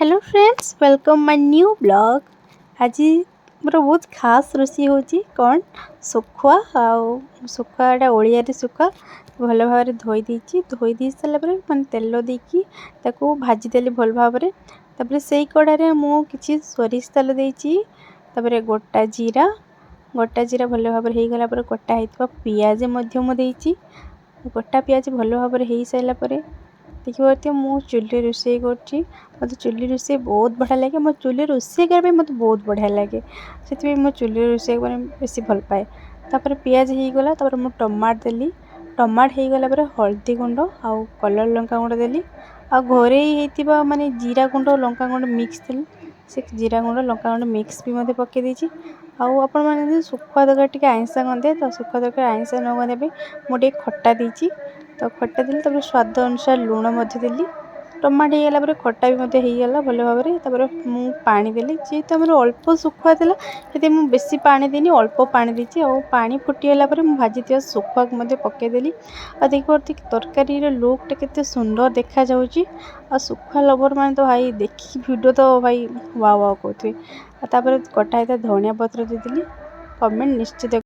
Hello friends welcome my new blog. आज मोर बहुत खास रोषे होची कौन सुखुआ सुखुआटा ओडिया सुखुआ भल भाव धोई धोई सारापर मैं तेल देकी भाजीदेली भल भाव से कड़े मु कि सोरिष तेल देपर गोटा जीरा भल भाव होगला कटा होता पियाज गोटा पियाज भल भाव हो सारापर देखिए मु चुली रोषे कर मत चुली रोषे बहुत बढ़िया लगे मो चुली रोषे करने मत बहुत बढ़िया लगे से मो चुली रोषे बेस भल पाए। तापर पियाज होगला मु टमाट देली टमाट होगला हल्दी गुंड आउ कलर लंका गुंड देली आ घरे होता माने जीरा गुंड लंका गुंड मिक्स देली से जीरा गुंड लंका गुंड मिक्स भी मत पकई आपण मैंने सुखुआ तक टे आइंसा गंदे तो सुखुआ तक आइंसा न गंदे मुझे खट्टा देती तो खट्टा देली स्वाद अनुसार लुण देली टमाट होगला खट्टा भी होगला भल भाव में पानी देली जेहेतु आम अल्प सुखुआ था ये बेसी पानी देनी अल्प पानी देती पानी फुटीगला भाजी सुखुआ को पकईदेली आ देखिए तरकारी लुक्टा केते सुंदर देखा जाउची आ सुखुआ लवर मैंने तो भाई देखी वीडियो तो भाई वाह वाह कहते कटा होता धनिया पत्र देदेली कमेंट निश्चित